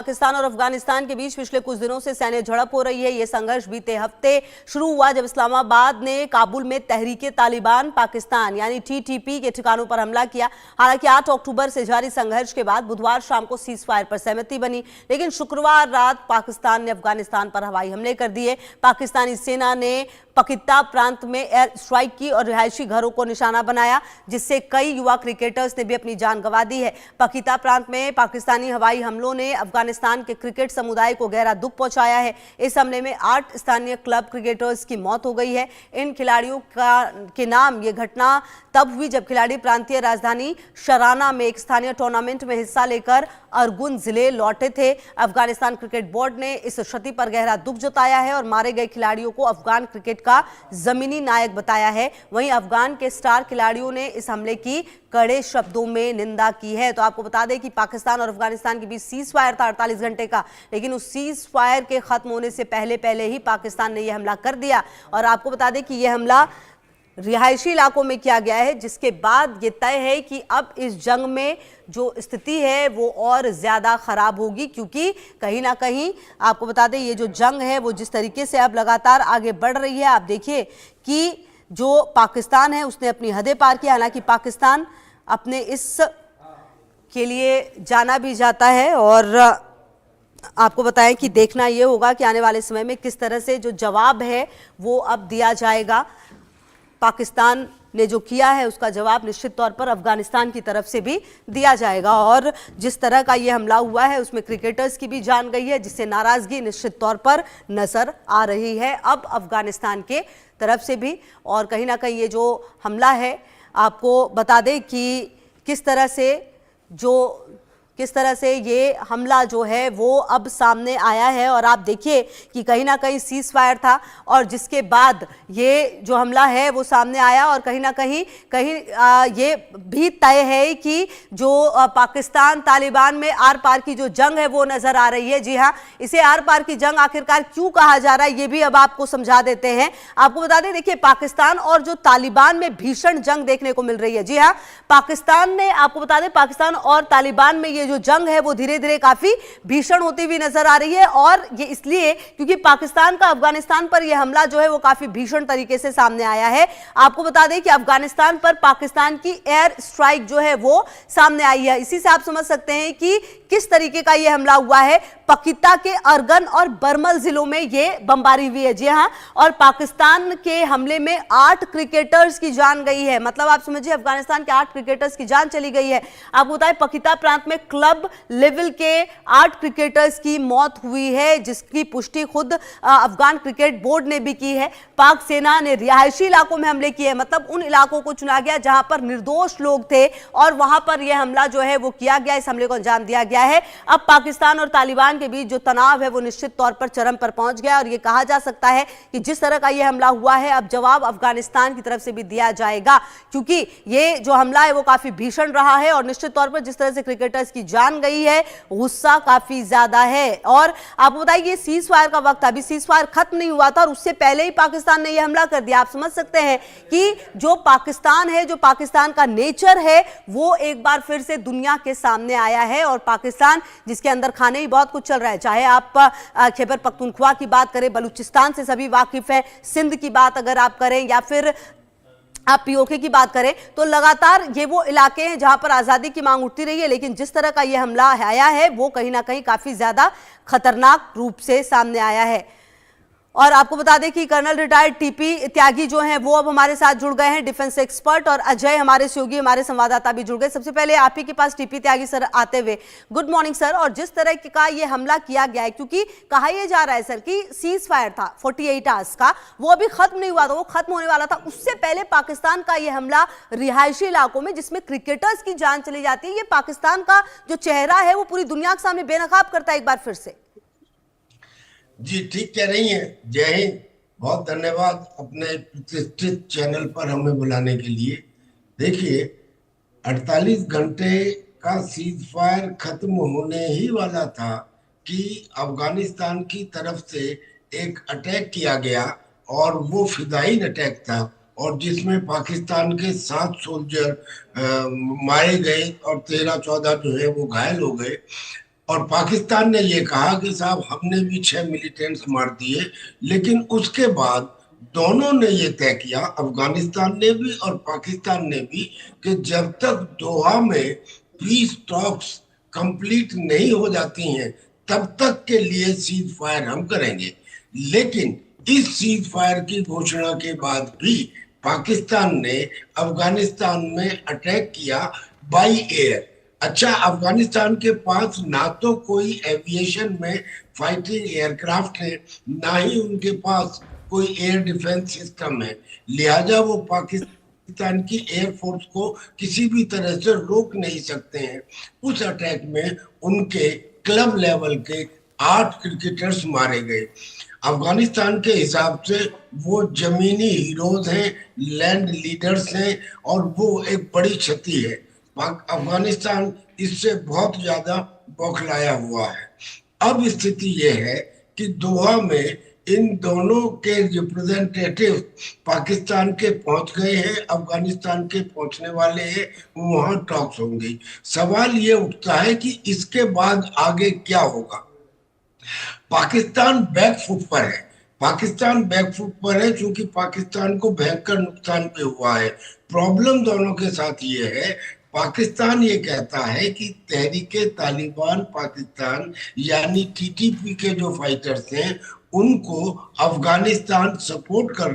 पाकिस्तान और अफगानिस्तान के बीच पिछले कुछ दिनों से सैन्य झड़प हो रही है। यह संघर्ष बीते हफ्ते शुरू हुआ जब इस्लामाबाद ने काबुल में तहरीके तालिबान पाकिस्तान यानी टीटीपी के ठिकानों पर हमला किया। हालांकि 8 अक्टूबर से जारी संघर्ष के बाद बुधवार शाम को सीज फायर पर सहमति बनी, लेकिन शुक्रवार रात पाकिस्तान ने अफगानिस्तान पर हवाई हमले कर दिए। पाकिस्तानी सेना ने पकित्ता प्रांत में एयर स्ट्राइक की और रिहायशी घरों को निशाना बनाया, जिससे कई युवा क्रिकेटर्स ने भी अपनी जान गंवा दी है। पकित्ता प्रांत में पाकिस्तानी हवाई हमलों ने अफगानिस्तान के क्रिकेट समुदाय को गहरा दुख पहुंचाया है। इस हमले में 8 स्थानीय क्लब क्रिकेटर्स की मौत हो गई है। इन खिलाड़ियों के नाम ये घटना तब हुई जब खिलाड़ी प्रांतीय राजधानी शराना में एक स्थानीय टूर्नामेंट में हिस्सा लेकर अरगुन जिले लौटे थे। अफगानिस्तान क्रिकेट बोर्ड ने इस क्षति पर गहरा दुख जताया है और मारे गए खिलाड़ियों को अफगान क्रिकेट का जमीनी नायक बताया है। वहीं अफगान के स्टार खिलाड़ियों ने इस हमले की कड़े शब्दों में निंदा की है। तो आपको बता दें कि पाकिस्तान और अफगानिस्तान के बीच सीज फायर था 48 घंटे का, लेकिन उस सीज फायर के खत्म होने से पहले ही पाकिस्तान ने यह हमला कर दिया। और आपको बता दें कि यह हमला रिहायशी इलाकों में किया गया है, जिसके बाद ये तय है कि अब इस जंग में जो स्थिति है वो और ज़्यादा ख़राब होगी, क्योंकि कहीं ना कहीं आपको बता दें ये जो जंग है वो जिस तरीके से अब लगातार आगे बढ़ रही है। आप देखिए कि जो पाकिस्तान है उसने अपनी हदें पार की। हालांकि पाकिस्तान अपने इस के लिए जाना भी जाता है और आपको बताएं कि देखना ये होगा कि आने वाले समय में किस तरह से जो जवाब है वो अब दिया जाएगा। पाकिस्तान ने जो किया है उसका जवाब निश्चित तौर पर अफगानिस्तान की तरफ से भी दिया जाएगा। और जिस तरह का ये हमला हुआ है उसमें क्रिकेटर्स की भी जान गई है, जिससे नाराजगी निश्चित तौर पर नजर आ रही है अब अफगानिस्तान के तरफ से भी। और कहीं ना कहीं ये जो हमला है आपको बता दें कि किस तरह से ये हमला जो है वो अब सामने आया है। और आप देखिए कि कहीं ना कहीं सीज फायर था और जिसके बाद ये जो हमला है वो सामने आया। और कहीं ना कहीं ये भी तय है कि जो पाकिस्तान तालिबान में आर पार की जो जंग है वो नजर आ रही है। जी हाँ, इसे आर पार की जंग आखिरकार क्यों कहा जा रहा है ये भी अब आपको समझा देते हैं। आपको बता दें, देखिए पाकिस्तान और जो तालिबान में भीषण जंग देखने को मिल रही है। जी हाँ, पाकिस्तान ने आपको बता दें पाकिस्तान और तालिबान में ये जो जंग है वो धीरे धीरे काफी भीषण होती हुई नजर आ रही है। और ये इसलिए क्योंकि पाकिस्तान का अफगानिस्तान पर यह हमला जो है वो काफी भीषण तरीके से सामने आया है। आपको बता दें कि अफगानिस्तान पर पाकिस्तान की एयर स्ट्राइक जो है वो सामने आई है। इसी से आप समझ सकते हैं कि किस तरीके का यह हमला हुआ है। पकित्ता के अरगन और बरमल जिलों में यह बमबारी हुई है। जी हां, और पाकिस्तान के हमले में 8 क्रिकेटर्स की जान गई है। मतलब आप समझिए अफगानिस्तान के 8 क्रिकेटर्स की जान चली गई है। आपको बताएं पकित्ता प्रांत में क्लब लेवल के 8 क्रिकेटर्स की मौत हुई है, जिसकी पुष्टि खुद अफगान क्रिकेट बोर्ड ने भी की है। पाक सेना ने रिहायशी इलाकों में हमले किए, मतलब उन इलाकों को चुना गया जहां पर निर्दोष लोग थे और वहां पर यह हमला जो है वो किया गया, इस हमले को अंजाम दिया गया है। अब पाकिस्तान और तालिबान के बीच जो तनाव है वो निश्चित तौर पर चरम पर पहुंच गया और ये कहा जा सकता है कि जिस तरह का यह हमला हुआ है अब जवाब अफगानिस्तान की तरफ से भी दिया जाएगा, क्योंकि ये जो हमला है वो काफी भीषण रहा है। और निश्चित तौर पर जिस तरह से क्रिकेटर्स की जान गई है, गुस्सा काफी ज्यादा है। और आपको बताइए ये सीज फायर का वक्त, अभी सीज फायर खत्म नहीं हुआ था और उससे पहले ही पाकिस्तान ने यह हमला कर दिया। आप समझ सकते हैं कि जो पाकिस्तान है, जो पाकिस्तान का नेचर है वो एक बार फिर से दुनिया के सामने आया है। और पाकिस्तान जिसके अंदर खाने ही बहुत कुछ चल रहा है, चाहे आप खैबर पख्तूनख्वा की बात करें, बलूचिस्तान से सभी वाकिफ हैं, सिंध की बात अगर आप करें या फिर आप पीओके की बात करें, तो लगातार ये वो इलाके हैं जहां पर आज़ादी की मांग उठती रही है। लेकिन जिस तरह का ये हमला आया है वो कहीं ना कहीं काफ़ी ज़्यादा खतरनाक रूप से सामने आया है। और आपको बता दें कि कर्नल रिटायर्ड टीपी त्यागी जो हैं वो अब हमारे साथ जुड़ गए हैं, डिफेंस एक्सपर्ट, और अजय हमारे सहयोगी हमारे संवाददाता भी जुड़ गए। सबसे पहले आप ही के पास टीपी त्यागी सर आते हुए गुड मॉर्निंग सर। और जिस तरह का ये हमला किया गया है, क्योंकि कहा यह जा रहा है सर कि सीज फायर था 48 आवर्स का, वो अभी खत्म नहीं हुआ था, वो खत्म होने वाला था, उससे पहले पाकिस्तान का यह हमला रिहायशी इलाकों में जिसमें क्रिकेटर्स की जान चली जाती है, ये पाकिस्तान का जो चेहरा है वो पूरी दुनिया के सामने बेनकाब करता है एक बार फिर से। जी ठीक कह रही हैं। जय हिंद, बहुत धन्यवाद अपने प्रतिष्ठित चैनल पर हमें बुलाने के लिए। देखिए 48 घंटे का सीज फायर खत्म होने ही वाला था कि अफगानिस्तान की तरफ से एक अटैक किया गया और वो फिदाई अटैक था और जिसमें पाकिस्तान के 7 सोल्जर मारे गए और 13-14 जो है वो घायल हो गए। और पाकिस्तान ने ये कहा कि साहब हमने भी 6 मिलिटेंट्स मार दिए। लेकिन उसके बाद दोनों ने ये तय किया, अफगानिस्तान ने भी और पाकिस्तान ने भी, कि जब तक दोहा में पीस टॉक्स कंप्लीट नहीं हो जाती हैं तब तक के लिए सीज फायर हम करेंगे। लेकिन इस सीज फायर की घोषणा के बाद भी पाकिस्तान ने अफगानिस्तान में अटैक किया बाई एयर। अच्छा, अफगानिस्तान के पास ना तो कोई एविएशन में फाइटिंग एयरक्राफ्ट है, ना ही उनके पास कोई एयर डिफेंस सिस्टम है, लिहाजा वो पाकिस्तान की एयरफोर्स को किसी भी तरह से रोक नहीं सकते हैं। उस अटैक में उनके क्लब लेवल के 8 क्रिकेटर्स मारे गए। अफगानिस्तान के हिसाब से वो जमीनी हीरोज हैं, लैंड लीडर्स हैं, और वो एक बड़ी क्षति है। अफगानिस्तान इससे बहुत ज्यादा बौखलाया हुआ है। अब स्थिति ये है कि दोहा में इन दोनों के रिप्रेजेंटेटिव पाकिस्तान के पहुंच गए हैं, अफगानिस्तान के पहुंचने वाले हैं, वहां टॉक्स होंगी। सवाल ये उठता है कि इसके बाद आगे क्या होगा। पाकिस्तान बैकफुट पर है। पाकिस्तान बैकफुट पर है क्योंकि पाकिस्तान को भयंकर नुकसान भी हुआ है। प्रॉब्लम दोनों के साथ ये है, पाकिस्तान ये कहता है कि तहरीके तालिबान पाकिस्तान यानी टीटीपी के जो फाइटर्स हैं उनको अफगानिस्तान सपोर्ट कर